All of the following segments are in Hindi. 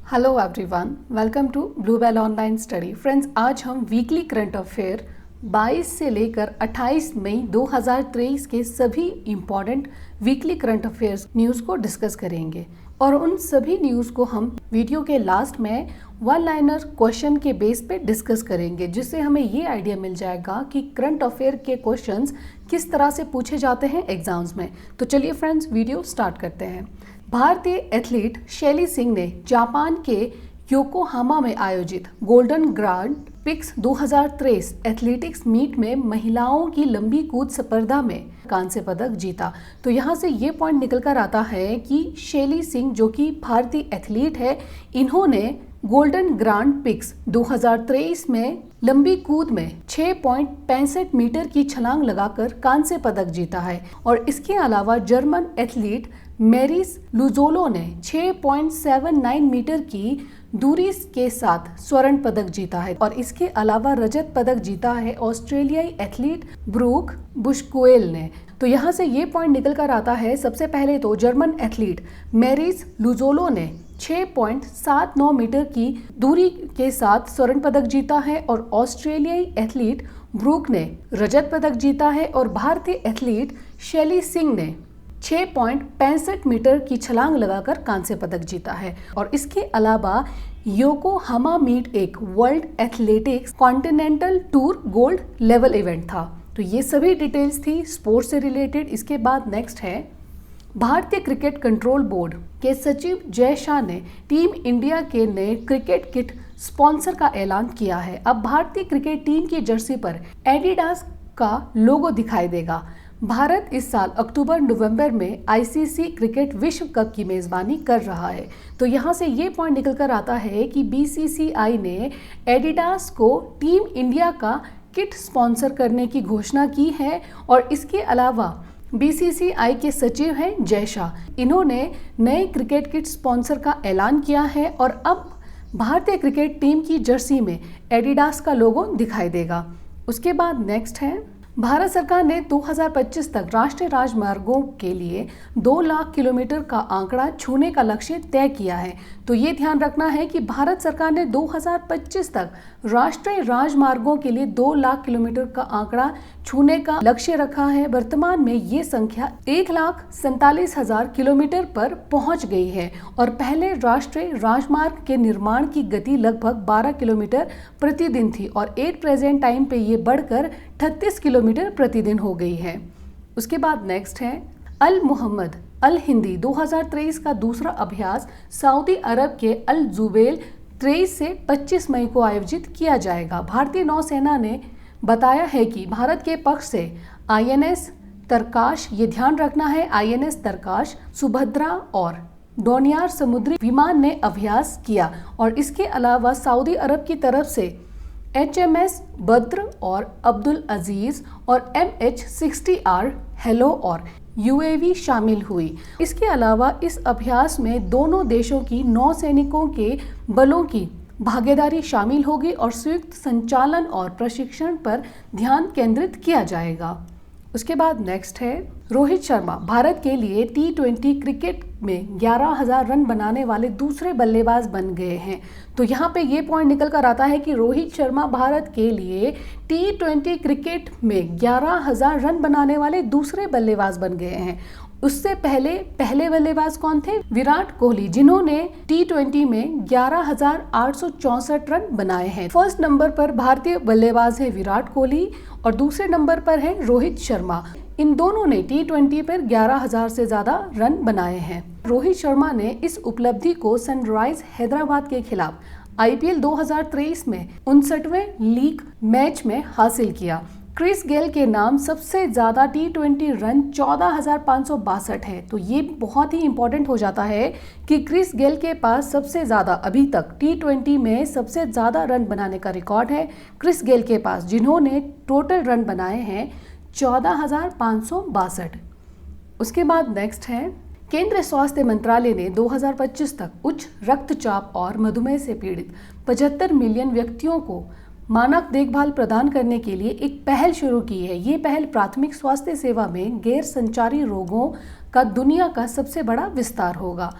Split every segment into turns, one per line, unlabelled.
Hello everyone, welcome to Bluebell online study. Friends, आज हम वीकली करंट अफेयर 22 से लेकर 28 मई 2023 के सभी important weekly current affairs news को डिस्कस करेंगे और उन सभी न्यूज़ को हम वीडियो के लास्ट में वन लाइनर क्वेश्चन के बेस पे डिस्कस करेंगे, जिससे हमें ये आइडिया मिल जाएगा कि करंट अफेयर के क्वेश्चंस किस तरह से पूछे जाते हैं एग्जाम्स में। तो चलिए फ्रेंड्स, वीडियो स्टार्ट करते हैं। भारतीय एथलीट शैली सिंह ने जापान के योकोहामा में आयोजित golden grand prix 2023 athletics meet में महिलाओं की लंबी कूद स्पर्धा में कांस्य पदक जीता। तो यहाँ से ये पॉइंट निकल कर आता है कि शैली सिंह, जो कि भारतीय एथलीट है, इन्होंने गोल्डन ग्रांड पिक्स 2023 में लंबी कूद में 6.65 मीटर की छलांग लगाकर कांस्य पदक जीता है। और इसके अलावा जर्मन एथलीट मैरिस लुजोलो ने 6.79 मीटर की दूरी के साथ स्वर्ण पदक जीता है। और इसके अलावा रजत पदक जीता है ऑस्ट्रेलियाई एथलीट ब्रूक बुशक्वेल ने। तो यहाँ से ये पॉइंट निकल कर आता है, सबसे पहले तो जर्मन एथलीट मैरिस लुजोलो ने 6.79 मीटर की दूरी के साथ स्वर्ण पदक जीता है और ऑस्ट्रेलियाई एथलीट ब्रूक ने रजत पदक जीता है। और भारतीय एथलीट शैली सिंह ने 6.65 मीटर की छलांग लगाकर कांस्य पदक जीता है। और इसके अलावा योकोहामा मीट एक world athletics continental tour gold level event था। तो ये सभी डिटेल्स थी स्पोर्ट्स से रिलेटेड। इसके बाद नेक्स्ट है, भारतीय क्रिकेट कंट्रोल बोर्ड के सचिव जय शाह ने टीम इंडिया के नए क्रिकेट किट स्पॉन्सर का ऐलान किया है। अब भारतीय क्रिकेट टीम की जर्सी पर एडिडास का लोगो दिखाई देगा। भारत इस साल अक्टूबर-नवंबर में आईसीसी क्रिकेट विश्व कप की मेजबानी कर रहा है। तो यहाँ से ये पॉइंट निकल कर आता है कि बीसीसीआई ने एडिडास को टीम इंडिया का किट स्पॉन्सर करने की घोषणा की है। और इसके अलावा बीसीसीआई के सचिव हैं जय शाह, इन्होंने नए क्रिकेट किट स्पॉन्सर का ऐलान किया है और अब भारतीय क्रिकेट टीम की जर्सी में एडिडास का लोगो दिखाई देगा। उसके बाद नेक्स्ट है, भारत सरकार ने 2025 तक राष्ट्रीय राजमार्गों के लिए 2 लाख किलोमीटर का आंकड़ा छूने का लक्ष्य तय किया है। तो ये ध्यान रखना है कि भारत सरकार ने 2025 तक राष्ट्रीय राजमार्गों के लिए 2 लाख किलोमीटर का आंकड़ा छूने का लक्ष्य रखा है। वर्तमान में ये संख्या 1,47,000 किलोमीटर पर पहुंच गई है और पहले राष्ट्रीय राजमार्ग के निर्माण की गति लगभग 12 किलोमीटर प्रतिदिन थी और एट प्रेजेंट टाइम पे ये बढ़कर 38 किलोमीटर प्रतिदिन हो गई है। उसके बाद नेक्स्ट है, अल मोहम्मद अल हिंदी 2023 का दूसरा अभ्यास सऊदी अरब के अल जुबैल 23 से 25 मई को आयोजित किया जाएगा। भारतीय नौसेना ने बताया है कि भारत के पक्ष से आईएनएस तरकाश, ये ध्यान रखना है, आईएनएस तरकाश, सुभद्रा और डोनियार समुद्री विमान ने अभ्यास किया। और इसके अलावा सऊदी अरब की तरफ से HMS बद्र और अब्दुल अजीज और MH-60R हेलो और UAV शामिल हुई। इसके अलावा इस अभ्यास में दोनों देशों की नौसैनिकों के बलों की भागीदारी शामिल होगी और संयुक्त संचालन और प्रशिक्षण पर ध्यान केंद्रित किया जाएगा। उसके बाद नेक्स्ट है, रोहित शर्मा भारत के लिए T20 क्रिकेट में 11,000 रन बनाने वाले दूसरे बल्लेबाज बन गए हैं। तो यहाँ पे ये पॉइंट निकल कर आता है कि रोहित शर्मा भारत के लिए T20 क्रिकेट में 11,000 रन बनाने वाले दूसरे बल्लेबाज बन गए हैं। उससे पहले बल्लेबाज कौन थे? विराट कोहली, जिन्होंने T20 में 11,864 रन बनाए हैं। फर्स्ट नंबर पर भारतीय बल्लेबाज है विराट कोहली और दूसरे नंबर पर है रोहित शर्मा। इन दोनों ने T20 पर 11,000 से ज्यादा रन बनाए हैं। रोहित शर्मा ने इस उपलब्धि को सनराइज हैदराबाद के खिलाफ IPL 2023 में 59वें लीग मैच में हासिल किया। क्रिस गेल के नाम सबसे ज़्यादा T20 रन 14,562 है। तो ये बहुत ही इंपॉर्टेंट हो जाता है कि क्रिस गेल के पास सबसे ज़्यादा अभी तक T20 में सबसे ज़्यादा रन बनाने का रिकॉर्ड है क्रिस गेल के पास, जिन्होंने टोटल रन बनाए हैं 14,562। उसके बाद नेक्स्ट है, केंद्रीय स्वास्थ्य मंत्रालय ने 2025 तक उच्च रक्तचाप और मधुमेह से पीड़ित 75 मिलियन व्यक्तियों को मानक देखभाल प्रदान करने के लिए एक पहल शुरू की है। ये पहल प्राथमिक स्वास्थ्य सेवा में गैर संचारी रोगों का दुनिया का सबसे बड़ा विस्तार होगा।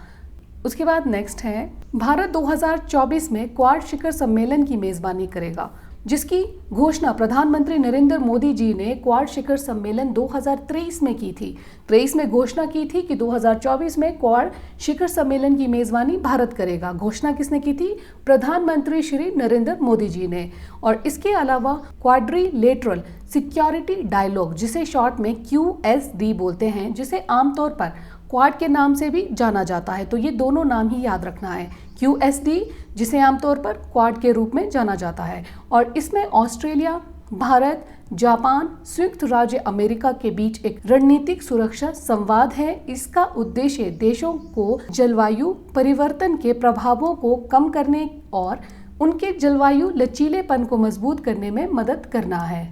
उसके बाद नेक्स्ट है, भारत 2024 में क्वाड शिखर सम्मेलन की मेजबानी करेगा, जिसकी घोषणा प्रधानमंत्री नरेंद्र मोदी जी ने क्वाड शिखर सम्मेलन 2023 में की थी। 23 में घोषणा की थी कि 2024 में क्वाड शिखर सम्मेलन की मेजबानी भारत करेगा। घोषणा किसने की थी? प्रधानमंत्री श्री नरेंद्र मोदी जी ने। और इसके अलावा क्वाड्रिलेटरल सिक्योरिटी डायलॉग, जिसे शॉर्ट में QSD बोलते हैं, जिसे आमतौर पर क्वाड के नाम से भी जाना जाता है, तो ये दोनों नाम ही याद रखना है। QSD, जिसे आमतौर पर क्वाड के रूप में जाना जाता है, और इसमें ऑस्ट्रेलिया, भारत, जापान, संयुक्त राज्य अमेरिका के बीच एक रणनीतिक सुरक्षा संवाद है। इसका उद्देश्य देशों को जलवायु परिवर्तन के प्रभावों को कम करने और उनके जलवायु लचीलेपन को मजबूत करने में मदद करना है।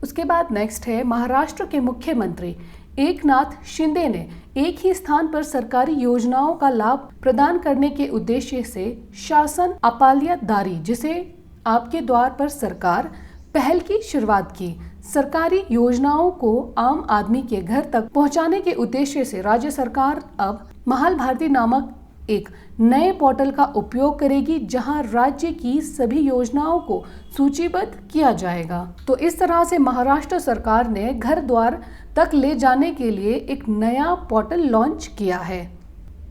उसके बाद नेक्स्ट है, महाराष्ट्र के मुख्यमंत्री एकनाथ शिंदे ने एक ही स्थान पर सरकारी योजनाओं का लाभ प्रदान करने के उद्देश्य से शासन अपाल्यदारी, जिसे आपके द्वार पर सरकार, पहल की शुरुआत की। सरकारी योजनाओं को आम आदमी के घर तक पहुंचाने के उद्देश्य से राज्य सरकार अब महाल भारती नामक एक नए पोर्टल का उपयोग करेगी, जहां राज्य की सभी योजनाओं को सूचीबद्ध किया जाएगा। तो इस तरह से महाराष्ट्र सरकार ने घर द्वार तक ले जाने के लिए एक नया पोर्टल लॉन्च किया है।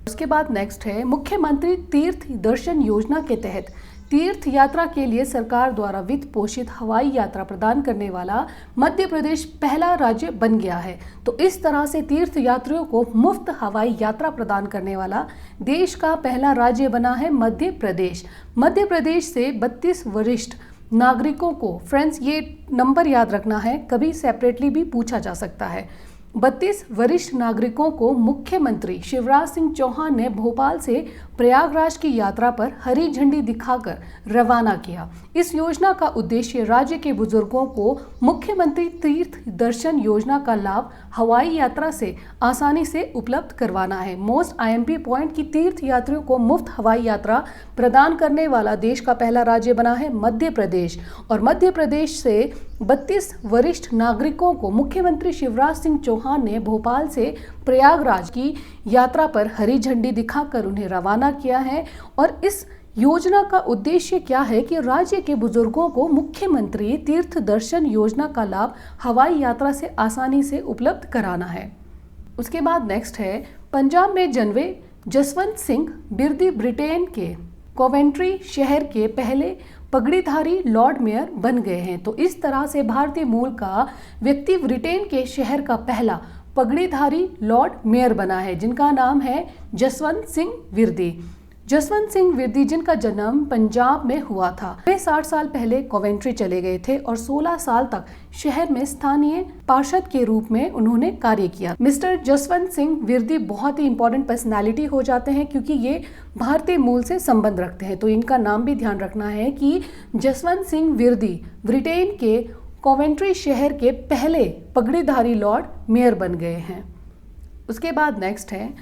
उसके बाद नेक्स्ट है, मुख्यमंत्री तीर्थ दर्शन योजना के तहत तीर्थ यात्रा के लिए सरकार द्वारा वित्त पोषित हवाई यात्रा प्रदान करने वाला मध्य प्रदेश पहला राज्य बन गया है। तो इस तरह से तीर्थ यात्रियों को मुफ्त हवाई यात्रा प्रदान करने वाला देश का पहला राज्य बना है मध्य प्रदेश। मध्य प्रदेश से 32 वरिष्ठ नागरिकों को, फ्रेंड्स ये नंबर याद रखना है, कभी सेपरेटली भी पूछा जा सकता है। 32 वरिष्ठ नागरिकों को मुख्यमंत्री शिवराज सिंह चौहान ने भोपाल से प्रयागराज की यात्रा पर हरी झंडी दिखाकर रवाना किया। इस योजना का उद्देश्य राज्य के बुजुर्गों को मुख्यमंत्री तीर्थ दर्शन योजना का लाभ हवाई यात्रा से आसानी से उपलब्ध करवाना है। मोस्ट IMP पॉइंट की तीर्थ यात्रियों को मुफ्त हवाई यात्रा प्रदान करने वाला देश का पहला राज्य बना है मध्य प्रदेश। और मध्य प्रदेश से 32 वरिष्ठ नागरिकों को मुख्यमंत्री शिवराज सिंह चौहान ने भोपाल से प्रयागराज की यात्रा पर हरी झंडी दिखाकर उन्हें रवाना किया है। और इस योजना का उद्देश्य क्या है कि राज्य के बुजुर्गों को मुख्यमंत्री तीर्थ दर्शन योजना का लाभ हवाई यात्रा से आसानी से उपलब्ध कराना है। उसके बाद नेक्स्ट है, पंजाब में जन्मे जसवंत सिंह बिरदी ब्रिटेन के कोवेंट्री शहर के पहले पगड़ीधारी लॉर्ड मेयर बन गए हैं। तो इस तरह से भारतीय मूल का व्यक्ति ब्रिटेन के शहर का पहला पगड़ीधारी लॉर्ड मेयर बना है, जिनका नाम है जसवंत सिंह बिरदी। जसवंत सिंह बिरदी, जिनका जन्म पंजाब में हुआ था, वे 60 साल पहले कोवेंट्री चले गए थे और 16 साल तक शहर में स्थानीय पार्षद के रूप में उन्होंने कार्य किया। मिस्टर जसवंत सिंह बिरदी बहुत ही इंपॉर्टेंट पर्सनालिटी हो जाते हैं, क्योंकि ये भारतीय मूल से संबंध रखते हैं। तो इनका नाम भी ध्यान रखना है कि जसवंत सिंह बिरदी ब्रिटेन के कोवेंट्री शहर के पहले पगड़ीधारी लॉर्ड मेयर बन गए हैं। उसके बाद नेक्स्ट है,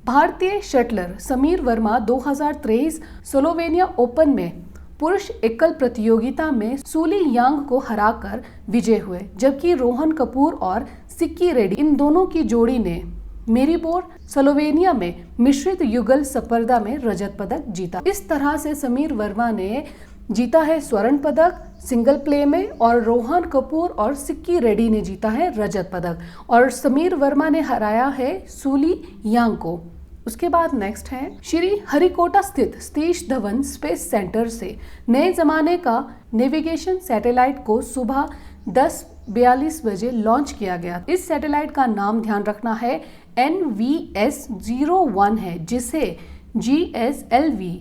भारतीय shuttler Sameer Verma 2023 Slovenia open में पुरुष एकल प्रतियोगिता में सूली यांग को हराकर विजय हुए, जबकि रोहन कपूर और सिक्की रेड्डी, इन दोनों की जोड़ी ने मेरीबोर स्लोवेनिया में मिश्रित युगल स्पर्धा में रजत पदक जीता। इस तरह से समीर वर्मा ने जीता है स्वर्ण पदक सिंगल प्ले में, और रोहन कपूर और सिक्की रेड्डी ने जीता है रजत पदक, और समीर वर्मा ने हराया है सूली यांग को। उसके बाद नेक्स्ट है, श्री हरिकोटा स्थित सतीश धवन स्पेस सेंटर से नए जमाने का नेविगेशन सैटेलाइट को सुबह 10:42 बजे लॉन्च किया गया। इस सैटेलाइट का नाम ध्यान रखना है NVS-01 है, जिसे GSLV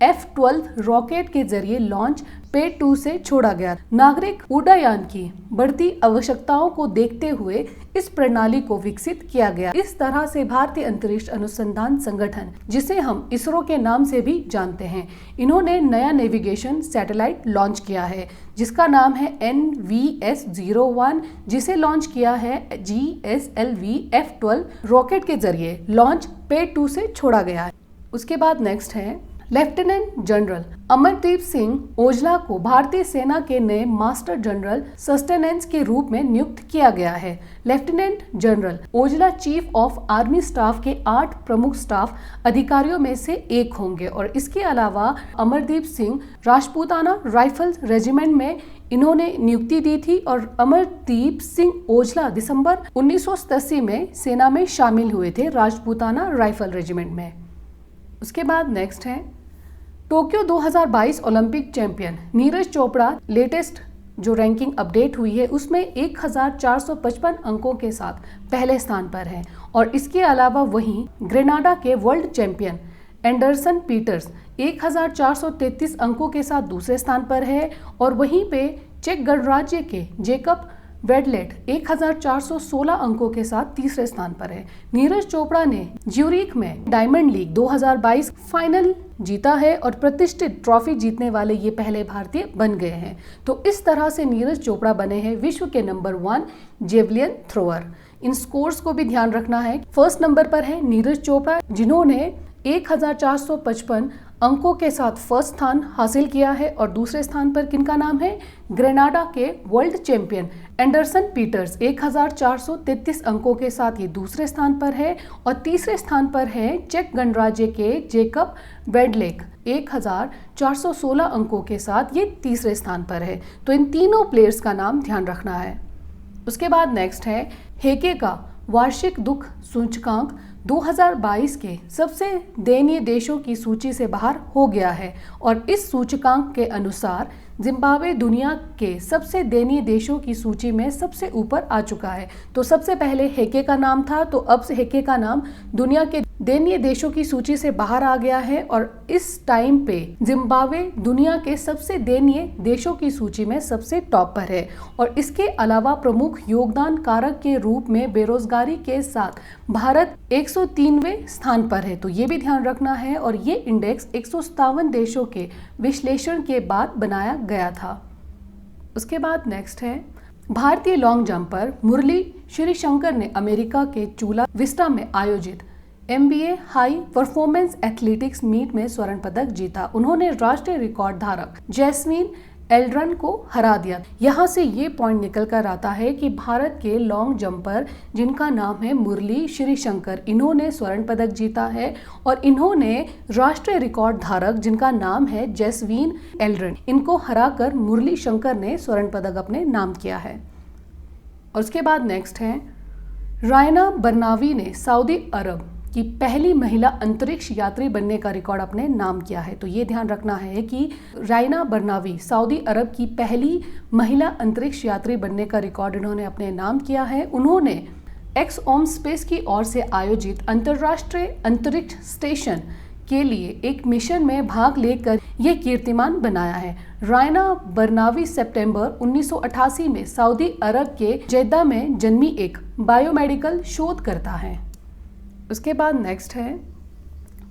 F-12 रॉकेट के जरिए लॉन्च पैड 2 से छोड़ा गया। नागरिक उड्डयन की बढ़ती आवश्यकताओं को देखते हुए इस प्रणाली को विकसित किया गया। इस तरह से भारतीय अंतरिक्ष अनुसंधान संगठन, जिसे हम इसरो के नाम से भी जानते हैं, इन्होंने नया नेविगेशन सैटेलाइट लॉन्च किया है, जिसका नाम है NVS-01, जिसे लॉन्च किया है GSLV F-12 रॉकेट के जरिए लॉन्च पैड 2 से छोड़ा गया है। उसके बाद नेक्स्ट है, लेफ्टिनेंट जनरल अमरदीप सिंह ओझला को भारतीय सेना के नए मास्टर जनरल सस्टेनेंस के रूप में नियुक्त किया गया है। Lieutenant general Ojhla chief of army staff के 8 प्रमुख स्टाफ अधिकारियों में से एक होंगे और इसके अलावा अमरदीप सिंह राजपूताना राइफल रेजिमेंट में इन्होंने नियुक्ति दी थी और अमरदीप सिंह ओझला दिसंबर 1987 में सेना में शामिल हुए थे राजपूताना राइफल रेजिमेंट में। उसके बाद नेक्स्ट है Tokyo 2022 Olympic champion Neeraj Chopra. Latest जो रैंकिंग अपडेट हुई है उसमें 1455 अंकों के साथ पहले स्थान पर है और इसके अलावा वहीं ग्रेनाडा के वर्ल्ड चैंपियन एंडरसन पीटर्स 1433 अंकों के साथ दूसरे स्थान पर है और वहीं पे चेक गणराज्य के जेकब वेडलेट 1416 अंकों के साथ तीसरे स्थान पर है। नीरज चोपड़ा ने ज्यूरिख में डायमंड लीग 2022 फाइनल जीता है और प्रतिष्ठित ट्रॉफी जीतने वाले ये पहले भारतीय बन गए हैं। तो इस तरह से नीरज चोपड़ा बने हैं विश्व के नंबर 1 जेवलिन थ्रोअर। इन स्कोर्स को भी ध्यान रखना है। फर्स्ट नंबर पर है नीरज चोपड़ा जिन्होंने 1455 अंकों के साथ फर्स्ट स्थान हासिल किया है और दूसरे स्थान पर किनका नाम है ग्रेनाडा के वर्ल्ड चैंपियन एंडरसन पीटर्स 1433 अंकों के साथ ये दूसरे स्थान पर है और तीसरे स्थान पर है चेक गणराज्य के जेकब वेडलेक 1416 अंकों के साथ ये तीसरे स्थान पर है। तो इन तीनों प्लेयर्स का नाम ध्यान रखना है। उसके बाद नेक्स्ट है हेके का वार्षिक दुख सूचकांक 2022 के सबसे दयनीय देशों की सूची से बाहर हो गया है और इस सूचकांक के अनुसार जिम्बाब्वे दुनिया के सबसे दयनीय देशों की सूची में सबसे ऊपर आ चुका है। तो सबसे पहले हेके का नाम था, तो अब से हेके का नाम दुनिया के दयनीय देशों की सूची से बाहर आ गया है और इस टाइम पे जिम्बाब्वे दुनिया के सबसे दयनीय देशों की सूची में सबसे टॉप पर है और इसके अलावा प्रमुख योगदान कारक के रूप में बेरोजगारी के साथ भारत 103वें स्थान पर है। तो ये भी ध्यान रखना है और ये इंडेक्स 157 देशों के विश्लेषण के बाद बनाया गया था। उसके बाद नेक्स्ट है भारतीय लॉन्ग जंपर मुरली श्रीशंकर ने अमेरिका के चूला विस्टा में आयोजित MBA high performance athletics meet में स्वर्ण पदक जीता। उन्होंने राष्ट्रीय रिकॉर्ड धारक जैस्मीन एल्ड्रन को हरा दिया। यहाँ से ये पॉइंट निकल कर आता है कि भारत के लॉन्ग जंपर जिनका नाम है मुरली श्रीशंकर, इन्होंने स्वर्ण पदक जीता है और इन्होंने राष्ट्रीय रिकॉर्ड धारक जिनका नाम है जैस्मीन एल्ड्रन, इनको हराकर मुरली शंकर ने स्वर्ण पदक अपने नाम किया है। और उसके बाद नेक्स्ट है रायना बर्नावी ने सऊदी अरब की पहली महिला अंतरिक्ष यात्री बनने का रिकॉर्ड अपने नाम किया है। तो ये ध्यान रखना है कि रायना बर्नावी सऊदी अरब की पहली महिला अंतरिक्ष यात्री बनने का रिकॉर्ड इन्होंने अपने नाम किया है। उन्होंने एक्सओम स्पेस की ओर से आयोजित अंतर्राष्ट्रीय अंतरिक्ष स्टेशन के लिए एक मिशन में भाग लेकर यह कीर्तिमान बनाया है। रायना बर्नावी सितंबर 1988 में सऊदी अरब के जेद्दा में जन्मी एक बायोमेडिकल शोधकर्ता है। उसके बाद नेक्स्ट है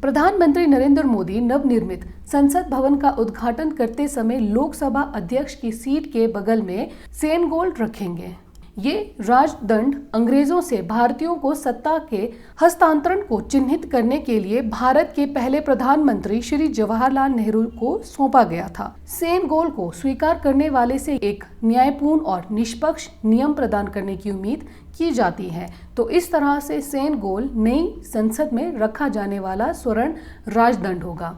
प्रधानमंत्री नरेंद्र मोदी नवनिर्मित संसद भवन का उद्घाटन करते समय लोकसभा अध्यक्ष की सीट के बगल में सेनगोल रखेंगे। ये राजदंड अंग्रेजों से भारतीयों को सत्ता के हस्तांतरण को चिन्हित करने के लिए भारत के पहले प्रधानमंत्री श्री जवाहरलाल नेहरू को सौंपा गया था। सेनगोल को स्वीकार करने वाले से एक न्यायपूर्ण और निष्पक्ष नियम प्रदान करने की उम्मीद की जाती है। तो इस तरह से सेनगोल नई संसद में रखा जाने वाला स्वर्ण राजदंड होगा।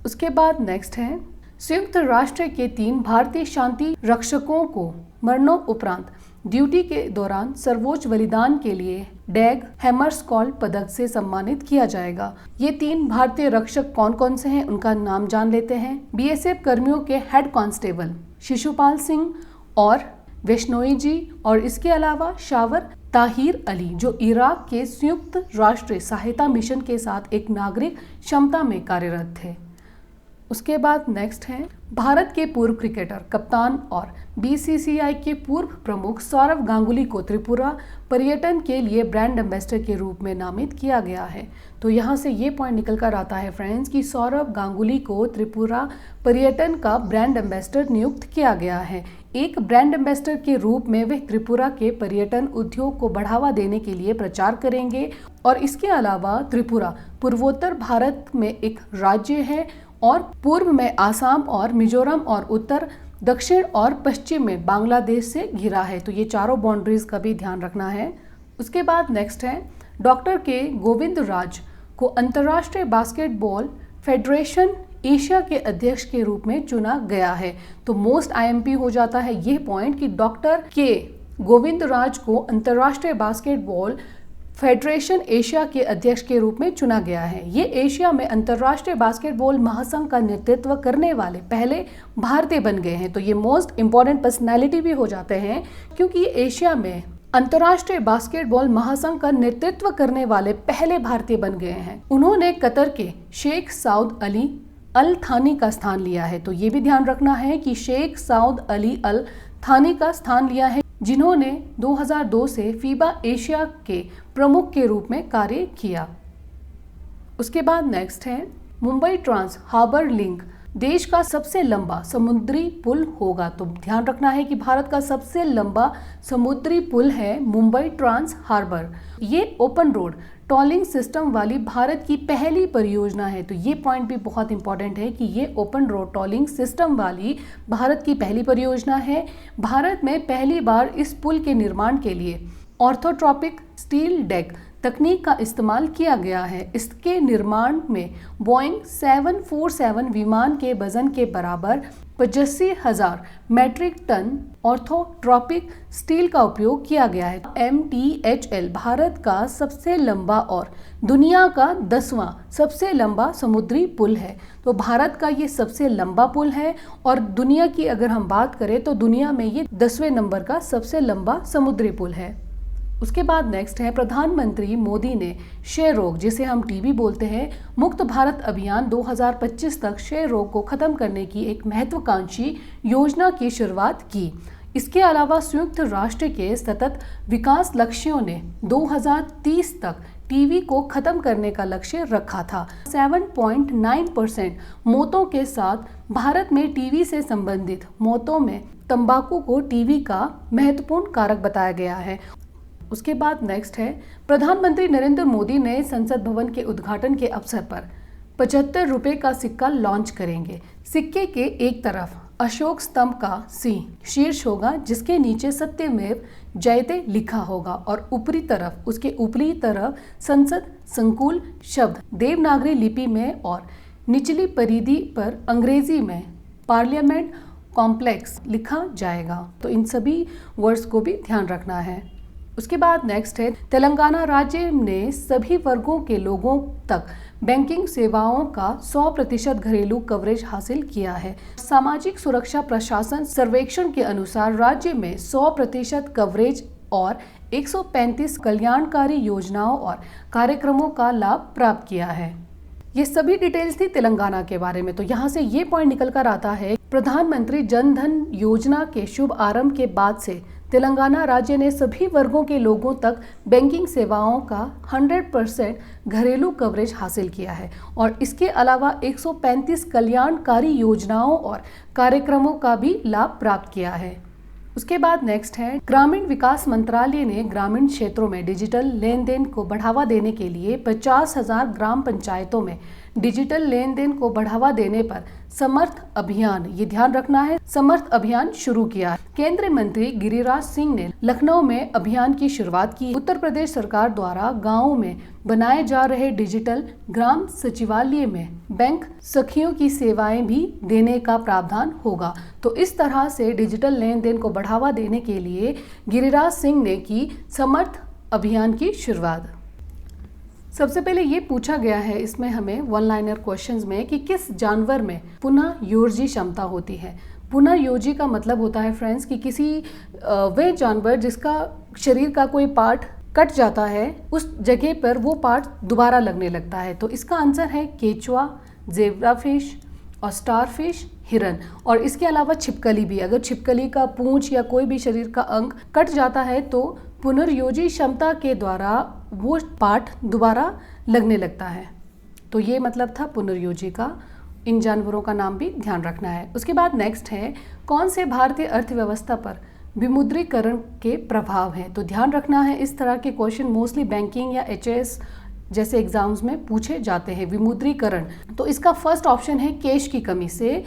उसके बाद नेक्स्ट है संयुक्त राष्ट्र के 3 भारतीय शांति रक्षकों को मरणोपरांत ड्यूटी के दौरान सर्वोच्च बलिदान के लिए डैग हैमरस्कॉल्ड पदक से सम्मानित किया जाएगा। ये 3 भारतीय रक्षक कौन कौन से हैं उनका नाम जान लेते हैं। BSF कर्मियों के हेड कांस्टेबल शिशुपाल सिंह और वैष्णोई जी और इसके अलावा शावर ताहिर अली जो इराक के संयुक्त राष्ट्र सहायता मिशन के साथ एक नागरिक क्षमता में कार्यरत थे। उसके बाद नेक्स्ट है भारत के पूर्व क्रिकेटर, कप्तान और बीसीसीआई के पूर्व प्रमुख सौरव गांगुली को त्रिपुरा पर्यटन के लिए ब्रांड एम्बेसडर के रूप में नामित किया गया है। तो यहाँ से ये पॉइंट निकल कर आता है फ्रेंड्स कि सौरव गांगुली को त्रिपुरा पर्यटन का ब्रांड एम्बेसडर नियुक्त किया गया है। एक ब्रांड एम्बेसडर के रूप में वे त्रिपुरा के पर्यटन उद्योग को बढ़ावा देने के लिए प्रचार करेंगे और इसके अलावा त्रिपुरा पूर्वोत्तर भारत में एक राज्य है और पूर्व में आसाम और मिजोरम और उत्तर, दक्षिण और पश्चिम में बांग्लादेश से घिरा है। तो ये चारों बाउंड्रीज का भी ध्यान रखना है। उसके बाद नेक्स्ट है डॉक्टर के गोविंद राज को अंतर्राष्ट्रीय बास्केटबॉल फेडरेशन एशिया के अध्यक्ष के रूप में चुना गया है। तो मोस्ट आईएमपी हो जाता है ये पॉइंट कि डॉक्टर के गोविंद राज को अंतर्राष्ट्रीय बास्केटबॉल फेडरेशन एशिया के अध्यक्ष के रूप में चुना गया है। ये एशिया में अंतर्राष्ट्रीय बास्केटबॉल महासंघ का नेतृत्व करने वाले पहले भारतीय बन गए हैं। तो ये मोस्ट इंपॉर्टेंट पर्सनैलिटी भी हो जाते हैं क्योंकि ये एशिया में अंतर्राष्ट्रीय बास्केटबॉल महासंघ का नेतृत्व करने वाले पहले भारतीय बन गए हैं। उन्होंने कतर के शेख सऊद अली अल थानी का स्थान लिया है। तो ये भी ध्यान रखना है कि शेख सऊद अली अल थानी का स्थान लिया है, जिन्होंने 2002 से फीबा एशिया के प्रमुख के रूप में कार्य किया। उसके बाद नेक्स्ट है मुंबई ट्रांस हार्बर लिंक देश का सबसे लंबा समुद्री पुल होगा। तो ध्यान रखना है कि भारत का सबसे लंबा समुद्री पुल है मुंबई ट्रांस हार्बर। ये ओपन रोड टॉलिंग सिस्टम वाली भारत की पहली परियोजना है। तो ये पॉइंट भी बहुत इंपॉर्टेंट है कि ये ओपन रोड टॉलिंग सिस्टम वाली भारत की पहली परियोजना है। भारत में पहली बार इस पुल के निर्माण के लिए ऑर्थोट्रॉपिक स्टील डेक तकनीक का इस्तेमाल किया गया है। इसके निर्माण में बोइंग 747 विमान के वजन के बराबर 85,000 मैट्रिक टन ऑर्थोट्रॉपिक स्टील का उपयोग किया गया है। MTHL भारत का सबसे लंबा और दुनिया का 10वां सबसे लंबा समुद्री पुल है। तो भारत का ये सबसे लंबा पुल है और दुनिया की अगर हम बात करें तो दुनिया में ये 10वें नंबर का सबसे लंबा समुद्री पुल है। उसके बाद नेक्स्ट है प्रधानमंत्री मोदी ने क्षय रोग, जिसे हम टीबी बोलते हैं, मुक्त भारत अभियान 2025 तक क्षय रोग को खत्म करने की एक महत्वाकांक्षी योजना की शुरुआत की। इसके अलावा संयुक्त राष्ट्र के सतत विकास लक्ष्यों ने 2030 तक टीबी को खत्म करने का लक्ष्य रखा था। 7.9% मौतों के साथ भारत में टीबी से संबंधित मौतों में तंबाकू को टीबी का महत्वपूर्ण कारक बताया गया है। उसके बाद नेक्स्ट है प्रधानमंत्री नरेंद्र मोदी ने संसद भवन के उद्घाटन के अवसर पर 75 रुपए का सिक्का लॉन्च करेंगे। सिक्के के एक तरफ अशोक स्तंभ का सिंह शीर्ष होगा, जिसके नीचे सत्यमेव जयते लिखा होगा और उसके ऊपरी तरफ संसद संकुल शब्द देवनागरी लिपि में और निचली परिधि पर अंग्रेजी में पार्लियामेंट कॉम्प्लेक्स लिखा जाएगा। तो इन सभी वर्ड्स को भी ध्यान रखना है। उसके बाद नेक्स्ट है तेलंगाना राज्य ने सभी वर्गों के लोगों तक बैंकिंग सेवाओं का 100% घरेलू कवरेज हासिल किया है। सामाजिक सुरक्षा प्रशासन सर्वेक्षण के अनुसार राज्य में 100% कवरेज और 135 कल्याणकारी योजनाओं और कार्यक्रमों का लाभ प्राप्त किया है। ये सभी डिटेल्स थी तेलंगाना के बारे में। तो यहाँ से ये पॉइंट निकल कर आता है, प्रधानमंत्री जन धन योजना के शुभ आरंभ के बाद से तेलंगाना राज्य ने सभी वर्गों के लोगों तक बैंकिंग सेवाओं का 100% घरेलू कवरेज हासिल किया है और इसके अलावा 135 कल्याणकारी योजनाओं और कार्यक्रमों का भी लाभ प्राप्त किया है। उसके बाद नेक्स्ट है ग्रामीण विकास मंत्रालय ने ग्रामीण क्षेत्रों में डिजिटल लेन देन को बढ़ावा देने के लिए 50,000 ग्राम पंचायतों में डिजिटल लेन देन को बढ़ावा देने पर समर्थ अभियान, ये ध्यान रखना है, समर्थ अभियान शुरू किया है। केंद्रीय मंत्री गिरिराज सिंह ने लखनऊ में अभियान की शुरुआत की। उत्तर प्रदेश सरकार द्वारा गाँवों में बनाए जा रहे डिजिटल ग्राम सचिवालय में बैंक सखियों की सेवाएं भी देने का प्रावधान होगा। तो इस तरह से डिजिटल लेन देन को बढ़ावा देने के लिए गिरिराज सिंह ने की समर्थ अभियान की शुरुआत। सबसे पहले ये पूछा गया है इसमें हमें वन लाइनर क्वेश्चंस में कि किस जानवर में पुनः योजी क्षमता होती है। पुनः योजी का मतलब होता है फ्रेंड्स कि किसी वह जानवर जिसका शरीर का कोई पार्ट कट जाता है, उस जगह पर वो पार्ट दोबारा लगने लगता है। तो इसका आंसर है केचुआ, जेब्राफिश, और स्टारफिश हिरन। और इसके अलावा छिपकली भी, अगर छिपकली का पूंछ या कोई भी शरीर का अंग कट जाता है तो पुनर्योजी क्षमता के द्वारा वो पार्ट दोबारा लगने लगता है। तो ये मतलब था पुनर्योजी का। इन जानवरों का नाम भी ध्यान रखना है। उसके बाद नेक्स्ट है, कौन से भारतीय अर्थव्यवस्था पर विमुद्रीकरण के प्रभाव हैं। तो ध्यान रखना है, इस तरह के क्वेश्चन मोस्टली बैंकिंग या एचएएस जैसे एग्जाम्स में पूछे जाते हैं। विमुद्रीकरण, तो इसका फर्स्ट ऑप्शन है कैश की कमी से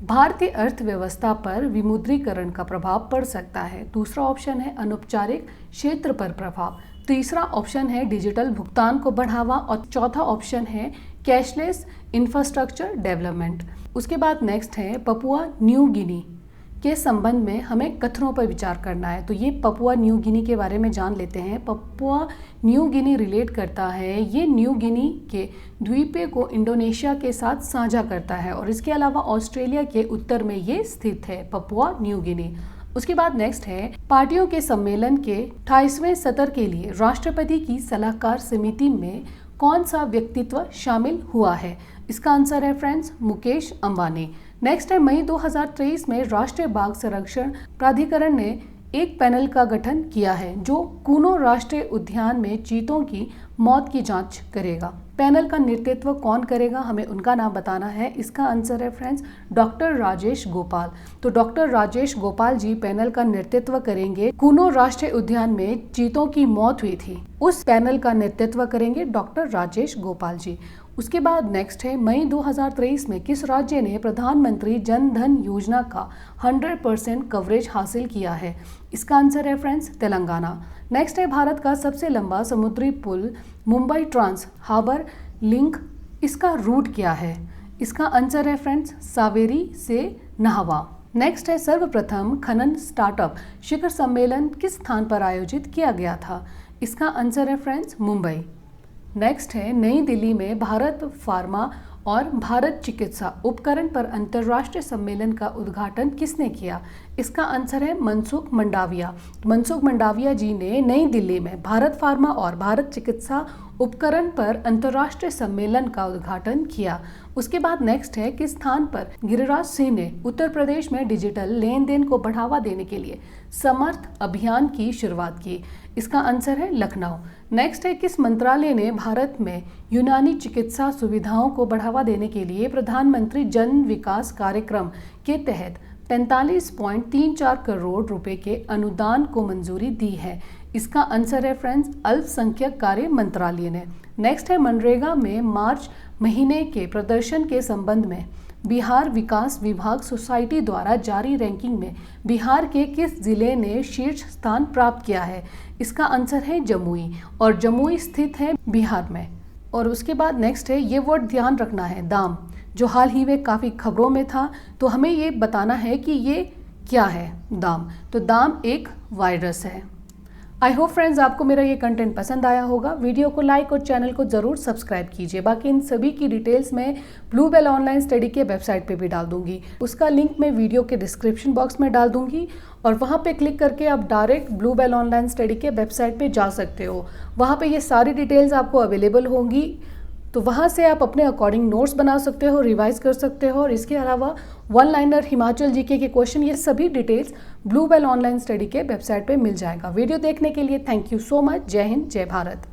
भारतीय अर्थव्यवस्था पर विमुद्रीकरण का प्रभाव पड़ सकता है। दूसरा ऑप्शन है अनौपचारिक क्षेत्र पर प्रभाव। तीसरा ऑप्शन है डिजिटल भुगतान को बढ़ावा। और चौथा ऑप्शन है कैशलेस इंफ्रास्ट्रक्चर डेवलपमेंट। उसके बाद नेक्स्ट है पपुआ न्यू गिनी के संबंध में हमें कथनों पर विचार करना है। तो ये पपुआ न्यू गिनी के बारे में जान लेते हैं। पपुआ न्यू गिनी रिलेट करता है, ये न्यू गिनी के द्वीप को इंडोनेशिया के साथ साझा करता है और इसके अलावा ऑस्ट्रेलिया के उत्तर में ये स्थित है, पपुआ न्यू गिनी। उसके बाद नेक्स्ट है पार्टियों के सम्मेलन के 28वें सत्र के लिए राष्ट्रपति की सलाहकार समिति में कौन सा व्यक्तित्व शामिल हुआ है। इसका आंसर है फ्रेंड्स मुकेश अंबानी। नेक्स्ट है मई 2023 में राष्ट्रीय बाघ संरक्षण प्राधिकरण ने एक पैनल का गठन किया है जो कूनो राष्ट्रीय उद्यान में चीतों की मौत की जांच करेगा। पैनल का नेतृत्व कौन करेगा, हमें उनका नाम बताना है। इसका आंसर है फ्रेंड्स डॉक्टर राजेश गोपाल। तो डॉक्टर राजेश गोपाल जी पैनल का नेतृत्व करेंगे। कूनो राष्ट्रीय उद्यान में चीतों की मौत हुई थी, उस पैनल का नेतृत्व करेंगे डॉक्टर राजेश गोपाल जी। उसके बाद नेक्स्ट है मई 2023 में किस राज्य ने प्रधानमंत्री जन धन योजना का 100% कवरेज हासिल किया है। इसका आंसर है फ्रेंड्स तेलंगाना। नेक्स्ट है भारत का सबसे लंबा समुद्री पुल मुंबई ट्रांस हार्बर लिंक, इसका रूट क्या है। इसका आंसर है फ्रेंड्स सावेरी से नाहवा। नेक्स्ट है सर्वप्रथम खनन स्टार्टअप शिखर सम्मेलन किस स्थान पर आयोजित किया गया था। इसका आंसर है फ्रेंड्स मुंबई। नेक्स्ट है नई दिल्ली में भारत फार्मा और भारत चिकित्सा उपकरण पर अंतर्राष्ट्रीय सम्मेलन का उद्घाटन किसने किया। इसका आंसर है मनसुख मंडाविया। मनसुख मंडाविया जी ने नई दिल्ली में भारत फार्मा और भारत चिकित्सा उपकरण पर अंतर्राष्ट्रीय सम्मेलन का उद्घाटन किया। उसके बाद नेक्स्ट है किस स्थान पर गिरिराज सिंह ने उत्तर प्रदेश में डिजिटल लेन देन को बढ़ावा देने के लिए समर्थ अभियान की शुरुआत की। इसका आंसर है लखनऊ। नेक्स्ट है किस मंत्रालय ने भारत में यूनानी चिकित्सा सुविधाओं को बढ़ावा देने के लिए प्रधानमंत्री जन विकास कार्यक्रम के तहत 45.34 करोड़ रुपए के अनुदान को मंजूरी दी है। इसका आंसर है फ्रेंड्स अल्पसंख्यक कार्य मंत्रालय ने। नेक्स्ट है मनरेगा में मार्च महीने के प्रदर्शन के संबंध में बिहार विकास विभाग सोसाइटी द्वारा जारी रैंकिंग में बिहार के किस जिले ने शीर्ष स्थान प्राप्त किया है। इसका आंसर है जमुई, और जमुई स्थित है बिहार में। और उसके बाद नेक्स्ट है ये वर्ड ध्यान रखना है दाम, जो हाल ही में काफ़ी खबरों में था, तो हमें ये बताना है कि ये क्या है दाम। तो दाम एक वायरस है। आई होप फ्रेंड्स आपको मेरा ये कंटेंट पसंद आया होगा। वीडियो को लाइक और चैनल को ज़रूर सब्सक्राइब कीजिए। बाकी इन सभी की डिटेल्स मैं ब्लू बेल ऑनलाइन स्टडी के वेबसाइट पे भी डाल दूंगी। उसका लिंक मैं वीडियो के डिस्क्रिप्शन बॉक्स में डाल दूंगी और वहाँ पे क्लिक करके आप direct Blue Bell online study के वेबसाइट पे जा सकते हो। वहाँ पे ये सारी डिटेल्स आपको अवेलेबल होंगी, तो वहाँ से आप अपने अकॉर्डिंग नोट्स बना सकते हो, रिवाइज कर सकते हो। और इसके अलावा वन लाइनर हिमाचल जीके के क्वेश्चन, ये सभी details Blue Bell online study के वेबसाइट पे मिल जाएगा। वीडियो देखने के लिए थैंक यू सो मच। जय हिंद, जय भारत।